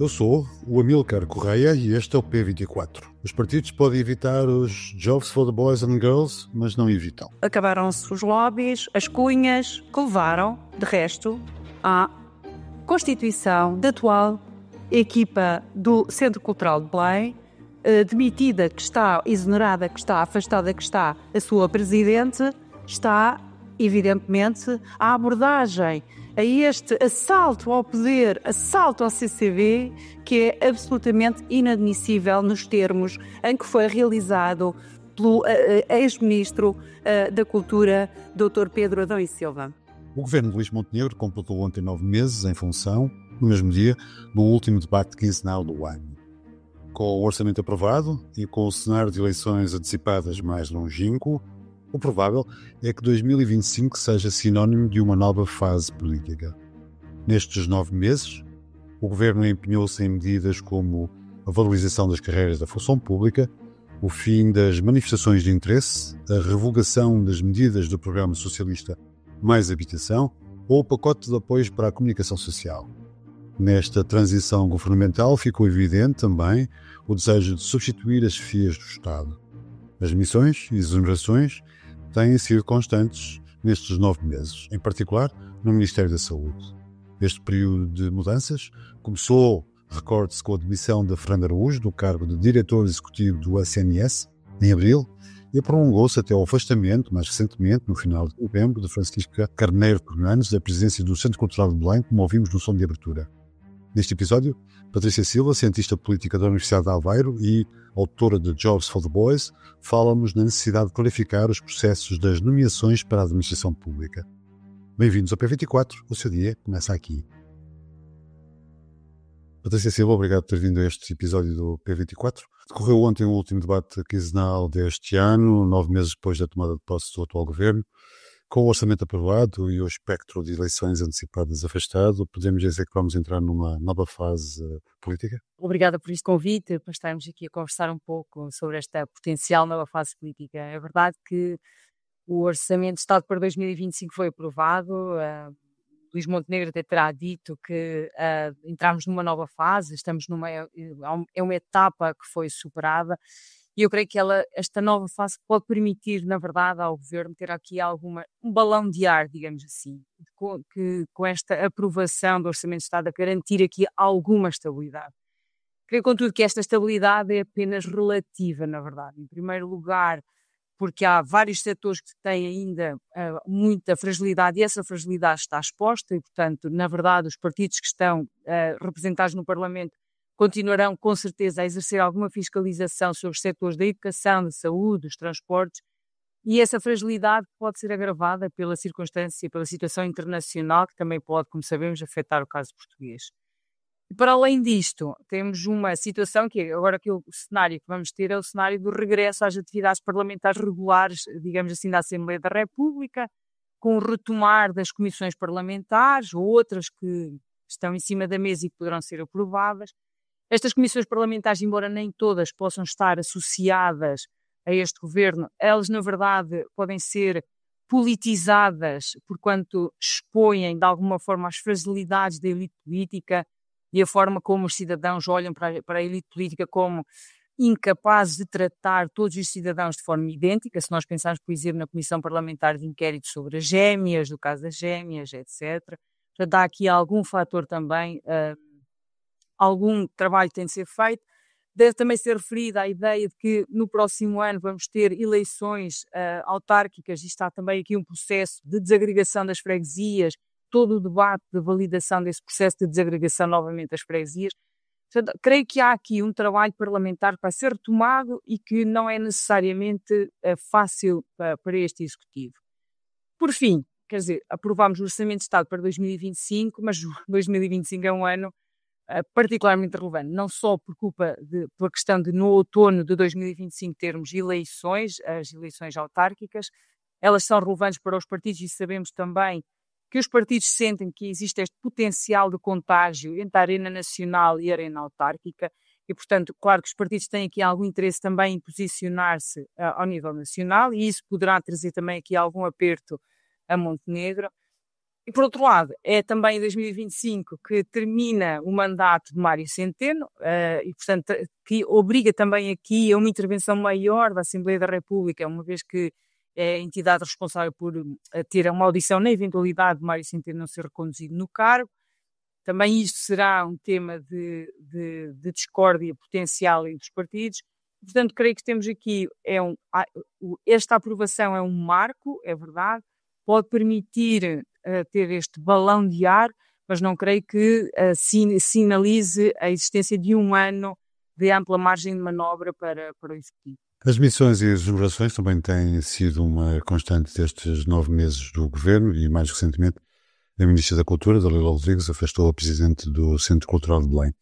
Eu sou o Amílcar Correia e este é o P24. Os partidos podem evitar os Jobs for the Boys and Girls, mas não evitam. Acabaram-se os lobbies, as cunhas, que levaram, de resto, à constituição da atual equipa do Centro Cultural de Belém, demitida, que está exonerada, que está afastada, que está a sua presidente, está, evidentemente, a abordagem a este assalto ao poder, assalto ao CCB, que é absolutamente inadmissível nos termos em que foi realizado pelo ex-ministro da Cultura, Dr. Pedro Adão e Silva. O governo de Luís Montenegro completou ontem 9 meses em função, no mesmo dia, do último debate quinzenal do ano. Com o orçamento aprovado e com o cenário de eleições antecipadas mais longínquo, o provável é que 2025 seja sinónimo de uma nova fase política. Nestes 9 meses, o governo empenhou-se em medidas como a valorização das carreiras da função pública, o fim das manifestações de interesse, a revogação das medidas do Programa Socialista Mais Habitação ou o pacote de apoios para a comunicação social. Nesta transição governamental ficou evidente também o desejo de substituir as chefias do Estado. As missões e exonerações têm sido constantes nestes 9 meses, em particular no Ministério da Saúde. Este período de mudanças começou, recorde-se, com a demissão de Fernando Araújo do cargo de diretor executivo do SNS, em abril, e prolongou-se até ao afastamento, mais recentemente, no final de novembro, de Francisca Carneiro Fernandes, da presidência do Centro Cultural de Belém, como ouvimos no som de abertura. Neste episódio, Patrícia Silva, cientista política da Universidade de Aveiro e autora de Jobs for the Boys, fala-nos na necessidade de clarificar os processos das nomeações para a administração pública. Bem-vindos ao P24, o seu dia começa aqui. Patrícia Silva, obrigado por ter vindo a este episódio do P24. Decorreu ontem o último debate quinzenal deste ano, 9 meses depois da tomada de posse do atual governo. Com o orçamento aprovado e o espectro de eleições antecipadas afastado, podemos dizer que vamos entrar numa nova fase política? Obrigada por este convite, para estarmos aqui a conversar um pouco sobre esta potencial nova fase política. É verdade que o Orçamento de Estado para 2025 foi aprovado. Luís Montenegro até terá dito que entramos numa nova fase, estamos é uma etapa que foi superada. E eu creio que esta nova fase pode permitir, na verdade, ao Governo ter aqui um balão de ar, digamos assim, com esta aprovação do Orçamento de Estado a garantir aqui alguma estabilidade. Creio, contudo, que esta estabilidade é apenas relativa, na verdade. Em primeiro lugar, porque há vários setores que têm ainda muita fragilidade e essa fragilidade está exposta e, portanto, na verdade, os partidos que estão representados no Parlamento continuarão, com certeza, a exercer alguma fiscalização sobre os setores da educação, da saúde, dos transportes, e essa fragilidade pode ser agravada pela circunstância, pela situação internacional, que também pode, como sabemos, afetar o caso português. E para além disto, temos uma situação que agora o cenário que vamos ter é o cenário do regresso às atividades parlamentares regulares, digamos assim, da Assembleia da República, com o retomar das comissões parlamentares, ou outras que estão em cima da mesa e que poderão ser aprovadas. Estas comissões parlamentares, embora nem todas possam estar associadas a este governo, elas, na verdade, podem ser politizadas, porquanto expõem, de alguma forma, as fragilidades da elite política e a forma como os cidadãos olham para a elite política como incapazes de tratar todos os cidadãos de forma idêntica. Se nós pensarmos, por exemplo, na Comissão Parlamentar de Inquérito sobre as gêmeas, do caso das gêmeas, etc. Portanto, há aqui algum fator também... algum trabalho tem de ser feito. Deve também ser referida a ideia de que no próximo ano vamos ter eleições autárquicas e está também aqui um processo de desagregação das freguesias, todo o debate de validação desse processo de desagregação novamente das freguesias. Portanto, creio que há aqui um trabalho parlamentar para ser retomado e que não é necessariamente fácil para este Executivo. Por fim, quer dizer, aprovámos o Orçamento de Estado para 2025, mas 2025 é um ano particularmente relevante, não só pela questão de no outono de 2025 termos eleições, as eleições autárquicas, elas são relevantes para os partidos e sabemos também que os partidos sentem que existe este potencial de contágio entre a arena nacional e a arena autárquica e, portanto, claro que os partidos têm aqui algum interesse também em posicionar-se ao nível nacional e isso poderá trazer também aqui algum aperto a Montenegro. E, por outro lado, é também em 2025 que termina o mandato de Mário Centeno, e, portanto, que obriga também aqui a uma intervenção maior da Assembleia da República, uma vez que é a entidade responsável por ter uma audição na eventualidade de Mário Centeno não ser reconduzido no cargo. Também isto será um tema de discórdia potencial entre os partidos. Portanto, creio que temos aqui, esta aprovação é um marco, é verdade, pode permitir ter este balão de ar, mas não creio que sinalize a existência de um ano de ampla margem de manobra para o Executivo. As missões e as exonerações também têm sido uma constante destes 9 meses do Governo e, mais recentemente, a Ministra da Cultura, Dalila Rodrigues, afastou a Presidente do Centro Cultural de Belém.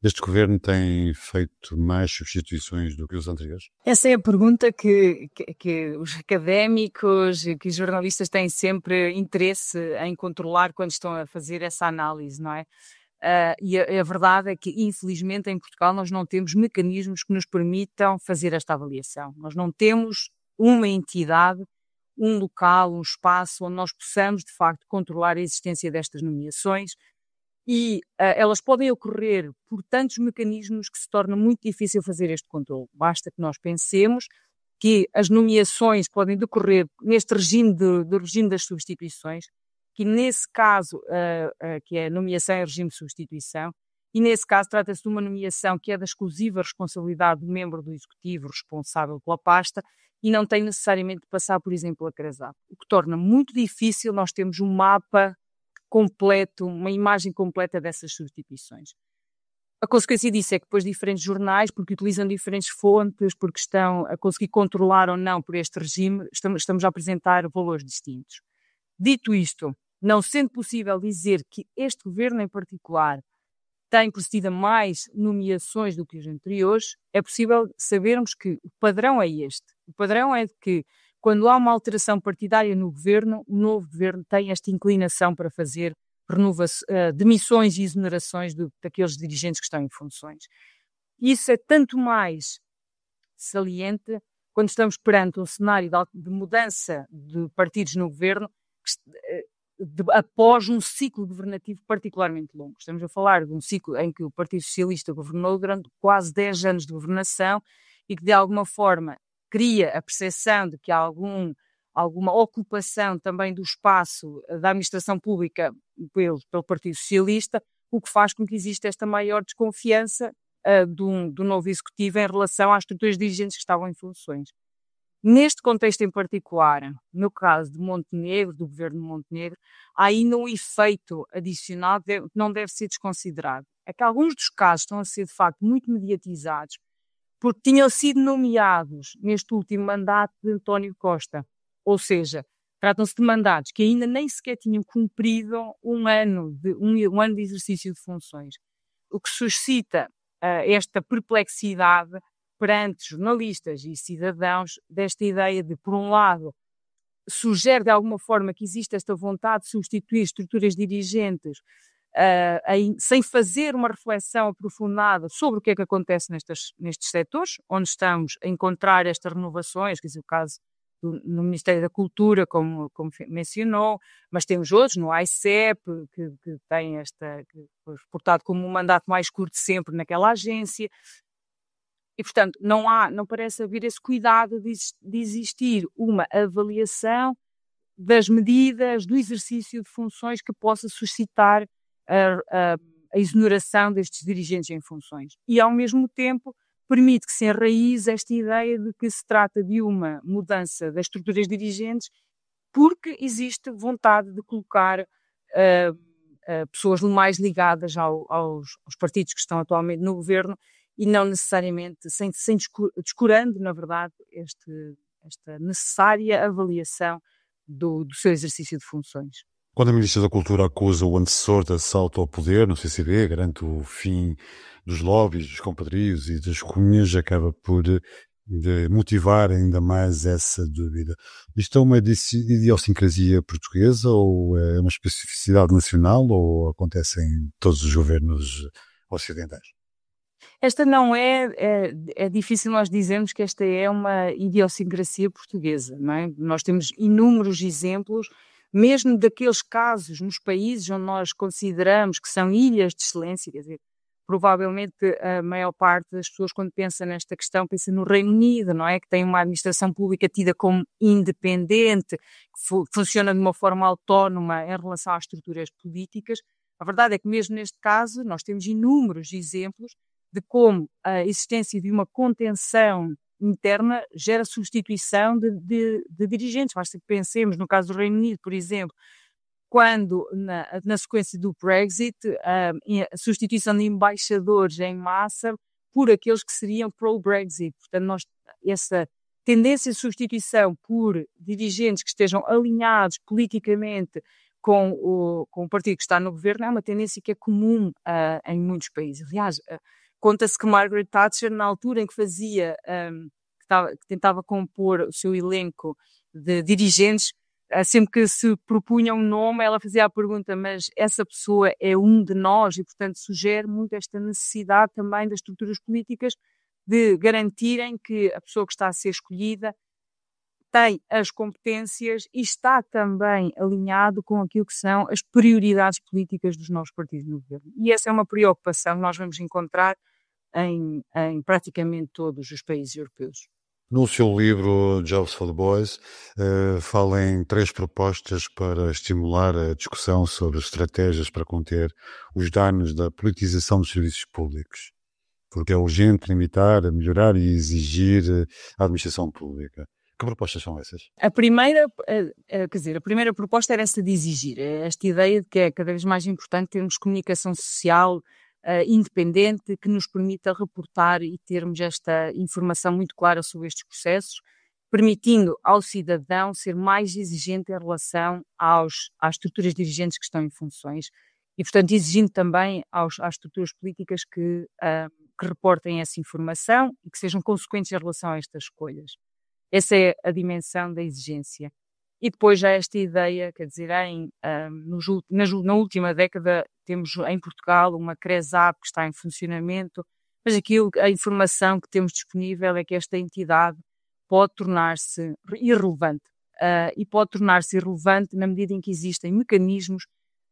Este Governo tem feito mais substituições do que os anteriores? Essa é a pergunta que os académicos e que os jornalistas têm sempre interesse em controlar quando estão a fazer essa análise, não é? E a verdade é que, infelizmente, em Portugal nós não temos mecanismos que nos permitam fazer esta avaliação. Nós não temos uma entidade, um local, um espaço onde nós possamos, de facto, controlar a existência destas nomeações. E elas podem ocorrer por tantos mecanismos que se torna muito difícil fazer este controle. Basta que nós pensemos que as nomeações podem decorrer neste regime do regime das substituições, que nesse caso, que é a nomeação em regime de substituição, e nesse caso trata-se de uma nomeação que é da exclusiva responsabilidade do membro do Executivo responsável pela pasta e não tem necessariamente de passar, por exemplo, a CRASAP, o que torna muito difícil nós termos um mapa completo, uma imagem completa dessas substituições. A consequência disso é que depois diferentes jornais, porque utilizam diferentes fontes, porque estão a conseguir controlar ou não por este regime, estamos a apresentar valores distintos. Dito isto, não sendo possível dizer que este governo em particular tem procedido a mais nomeações do que os anteriores, é possível sabermos que o padrão é este. O padrão é de que quando há uma alteração partidária no governo, o novo governo tem esta inclinação para fazer demissões e exonerações daqueles dirigentes que estão em funções. Isso é tanto mais saliente quando estamos perante um cenário de mudança de partidos no governo após um ciclo governativo particularmente longo. Estamos a falar de um ciclo em que o Partido Socialista governou durante quase 10 anos de governação e que de alguma forma cria a percepção de que há alguma ocupação também do espaço da administração pública pelo Partido Socialista, o que faz com que exista esta maior desconfiança do novo Executivo em relação às estruturas dirigentes que estavam em funções. Neste contexto em particular, no caso de Montenegro, do governo de Montenegro, há ainda um efeito adicional que não deve ser desconsiderado. É que alguns dos casos estão a ser, de facto, muito mediatizados, porque tinham sido nomeados neste último mandato de António Costa. Ou seja, tratam-se de mandatos que ainda nem sequer tinham cumprido um ano de exercício de funções. O que suscita esta perplexidade perante jornalistas e cidadãos desta ideia de, por um lado, sugere de alguma forma que existe esta vontade de substituir estruturas dirigentes sem fazer uma reflexão aprofundada sobre o que é que acontece nestes setores, onde estamos a encontrar estas renovações, quer dizer, o caso no Ministério da Cultura, como mencionou, mas temos outros, no AICEP, que tem que foi reportado como um mandato mais curto sempre naquela agência. E, portanto, não parece haver esse cuidado de existir uma avaliação das medidas, do exercício de funções que possa suscitar a exoneração destes dirigentes em funções. E, ao mesmo tempo, permite que se enraize esta ideia de que se trata de uma mudança das estruturas dirigentes porque existe vontade de colocar pessoas mais ligadas aos partidos que estão atualmente no governo e não necessariamente, descurando, na verdade, esta necessária avaliação do seu exercício de funções. Quando a Ministra da Cultura acusa o antecessor de assalto ao poder no CCB, garante o fim dos lobbies, dos compadrios e das cunhas, acaba por motivar ainda mais essa dúvida. Isto é uma idiosincrasia portuguesa ou é uma especificidade nacional ou acontece em todos os governos ocidentais? Esta não é difícil nós dizermos que esta é uma idiosincrasia portuguesa, não é? Nós temos inúmeros exemplos mesmo daqueles casos nos países onde nós consideramos que são ilhas de excelência, quer dizer, provavelmente a maior parte das pessoas, quando pensa nesta questão, pensa no Reino Unido, não é? Que tem uma administração pública tida como independente, que funciona de uma forma autónoma em relação às estruturas políticas. A verdade é que mesmo neste caso nós temos inúmeros exemplos de como a existência de uma contenção interna gera substituição de dirigentes. Basta que pensemos no caso do Reino Unido, por exemplo, quando, na sequência do Brexit, a substituição de embaixadores em massa por aqueles que seriam pro-Brexit. Portanto, essa tendência de substituição por dirigentes que estejam alinhados politicamente com o partido que está no governo é uma tendência que é comum em muitos países. Aliás, conta-se que Margaret Thatcher, na altura em que que tentava compor o seu elenco de dirigentes, sempre que se propunha um nome, ela fazia a pergunta, mas essa pessoa é um de nós? E, portanto, sugere muito esta necessidade também das estruturas políticas de garantirem que a pessoa que está a ser escolhida tem as competências e está também alinhado com aquilo que são as prioridades políticas dos novos partidos no governo. E essa é uma preocupação que nós vamos encontrar em praticamente todos os países europeus. No seu livro Jobs for the Boys, fala em 3 propostas para estimular a discussão sobre estratégias para conter os danos da politização dos serviços públicos, porque é urgente limitar, melhorar e exigir a administração pública. Que propostas são essas? A primeira proposta era essa de exigir, esta ideia de que é cada vez mais importante termos comunicação social independente que nos permita reportar e termos esta informação muito clara sobre estes processos, permitindo ao cidadão ser mais exigente em relação às estruturas dirigentes que estão em funções e, portanto, exigindo também às estruturas políticas que reportem essa informação e que sejam consequentes em relação a estas escolhas. Essa é a dimensão da exigência. E depois já esta ideia, quer dizer, na última década temos em Portugal uma CRESAP que está em funcionamento, mas a informação que temos disponível é que esta entidade pode tornar-se irrelevante. E pode tornar-se irrelevante na medida em que existem mecanismos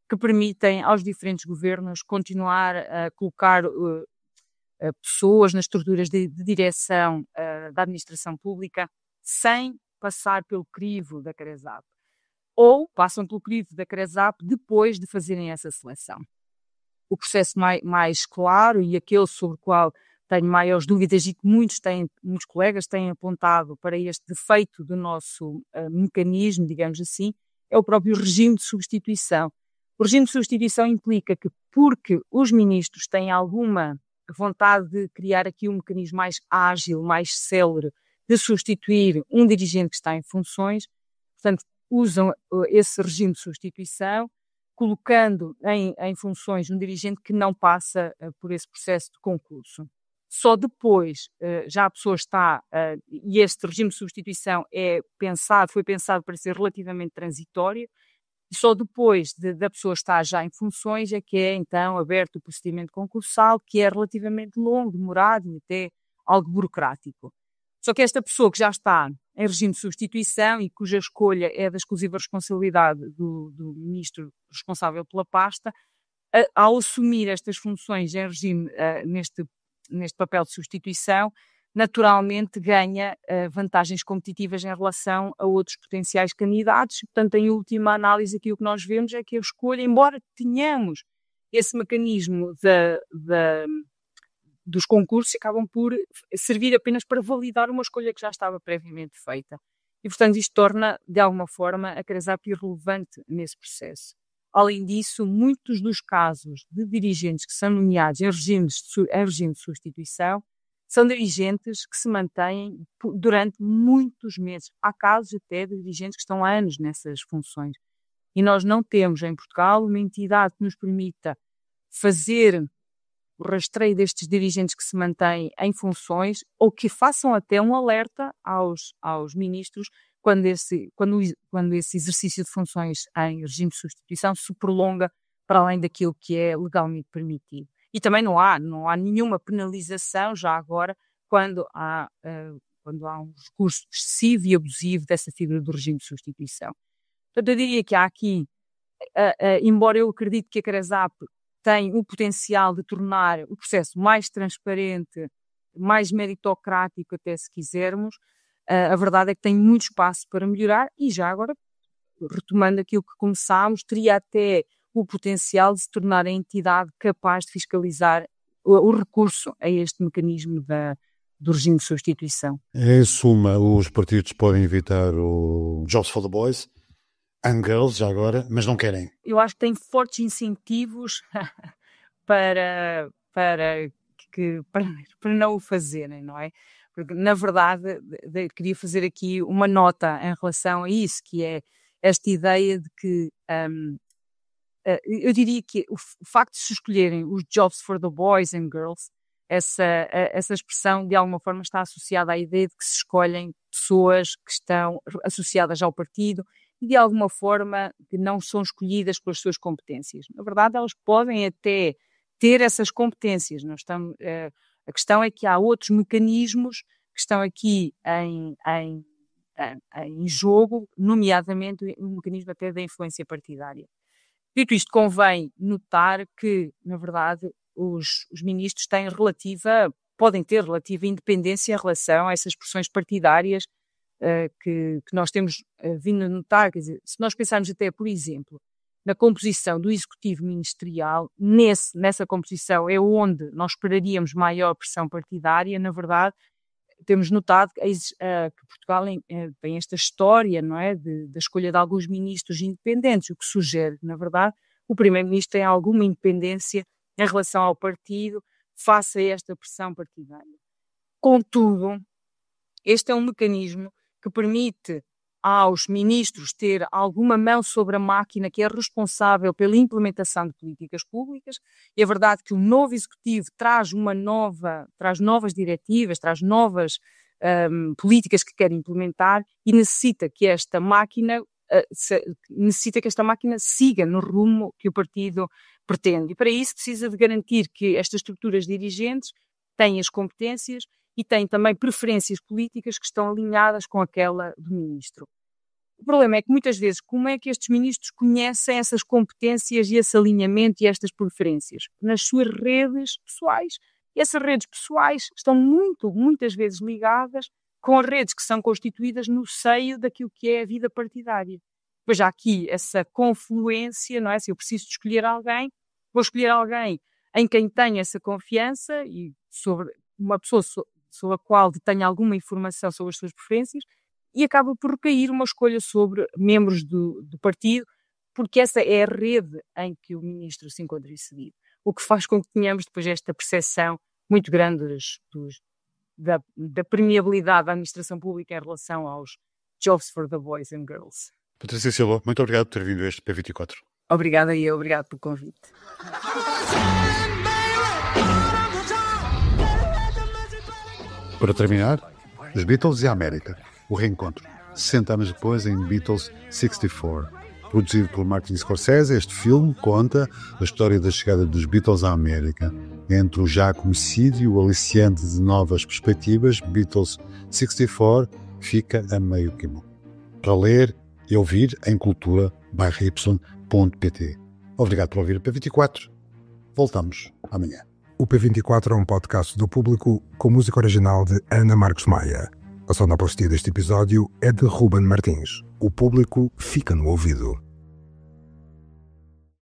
que permitem aos diferentes governos continuar a colocar pessoas nas estruturas de direção da administração pública sem passar pelo crivo da CRESAP, ou passam pelo crivo da CRESAP depois de fazerem essa seleção. O processo mais claro e aquele sobre o qual tenho maiores dúvidas e que muitos colegas têm apontado para este defeito do nosso mecanismo, digamos assim, é o próprio regime de substituição. O regime de substituição implica que, porque os ministros têm alguma vontade de criar aqui um mecanismo mais ágil, mais célere, de substituir um dirigente que está em funções, portanto, usam esse regime de substituição, colocando em funções um dirigente que não passa por esse processo de concurso. Só depois já a pessoa está, e este regime de substituição foi pensado para ser relativamente transitório, e só depois da pessoa estar já em funções é que é então aberto o procedimento concursal, que é relativamente longo, demorado e até algo burocrático. Só que esta pessoa que já está em regime de substituição e cuja escolha é da exclusiva responsabilidade do ministro responsável pela pasta, ao assumir estas funções em regime, neste papel de substituição, naturalmente ganha vantagens competitivas em relação a outros potenciais candidatos. Portanto, em última análise, aqui o que nós vemos é que a escolha, embora tenhamos esse mecanismo dos concursos, acabam por servir apenas para validar uma escolha que já estava previamente feita. E, portanto, isto torna, de alguma forma, a CRESAP irrelevante nesse processo. Além disso, muitos dos casos de dirigentes que são nomeados em regime de substituição são dirigentes que se mantêm durante muitos meses. Há casos até de dirigentes que estão há anos nessas funções. E nós não temos em Portugal uma entidade que nos permita fazer o rastreio destes dirigentes que se mantêm em funções ou que façam até um alerta aos ministros quando esse exercício de funções em regime de substituição se prolonga para além daquilo que é legalmente permitido. E também não há nenhuma penalização já agora quando há um recurso excessivo e abusivo dessa figura do regime de substituição. Portanto, eu diria que há aqui, embora eu acredite que a CRESAP tem o potencial de tornar o processo mais transparente, mais meritocrático, até se quisermos, a verdade é que tem muito espaço para melhorar e já agora, retomando aquilo que começámos, teria até o potencial de se tornar a entidade capaz de fiscalizar o recurso a este mecanismo do regime de substituição. Em suma, os partidos podem evitar o Jobs for the Boys and Girls, já agora, mas não querem. Eu acho que tem fortes incentivos para não o fazerem, não é? Porque, na verdade, queria fazer aqui uma nota em relação a isso, que é esta ideia de que eu diria que o facto de se escolherem os Jobs for the Boys and Girls, essa expressão de alguma forma está associada à ideia de que se escolhem pessoas que estão associadas ao partido e de alguma forma que não são escolhidas pelas suas competências. Na verdade, elas podem até ter essas competências. Não estamos, a questão é que há outros mecanismos que estão aqui em jogo, nomeadamente o mecanismo até da influência partidária. Dito isto, convém notar que, na verdade, os ministros podem ter relativa independência em relação a essas pressões partidárias que nós temos vindo a notar. Quer dizer, se nós pensarmos até, por exemplo, na composição do executivo ministerial, nessa composição é onde nós esperaríamos maior pressão partidária. Na verdade, temos notado que Portugal tem esta história, não é, da escolha de alguns ministros independentes, o que sugere, na verdade, o primeiro-ministro tem alguma independência em relação ao partido face a esta pressão partidária. Contudo, este é um mecanismo que permite aos ministros ter alguma mão sobre a máquina que é responsável pela implementação de políticas públicas. E é verdade que o novo executivo traz novas diretivas, traz novas políticas que quer implementar e necessita que esta máquina siga no rumo que o partido pretende. E para isso precisa de garantir que estas estruturas dirigentes têm as competências e têm também preferências políticas que estão alinhadas com aquela do ministro. O problema é que muitas vezes, como é que estes ministros conhecem essas competências e esse alinhamento e estas preferências? Nas suas redes pessoais. E essas redes pessoais estão muitas vezes ligadas com as redes que são constituídas no seio daquilo que é a vida partidária. Pois há aqui essa confluência, não é? Se eu preciso de escolher alguém, vou escolher alguém em quem tenho essa confiança e sobre uma pessoa sobre a qual tenho alguma informação sobre as suas preferências, e acaba por recair uma escolha sobre membros do partido, porque essa é a rede em que o ministro se encontra inserido. O que faz com que tenhamos depois esta percepção muito grande da permeabilidade da administração pública em relação aos Jobs for the Boys and Girls. Patrícia Silva, muito obrigado por ter vindo a este P24. Obrigada e obrigado pelo convite. Para terminar, os Beatles e a América. O reencontro, 60 anos depois, em Beatles 64. Produzido por Martin Scorsese, este filme conta a história da chegada dos Beatles à América. Entre o já conhecido e o aliciante de novas perspectivas, Beatles 64 fica a meio caminho. Para ler e ouvir em cultura.y.pt. Obrigado por ouvir o P24. Voltamos amanhã. O P24 é um podcast do Público com música original de Ana Marcos Maia. A sonoplastia deste episódio é de Ruben Martins. O Público fica no ouvido.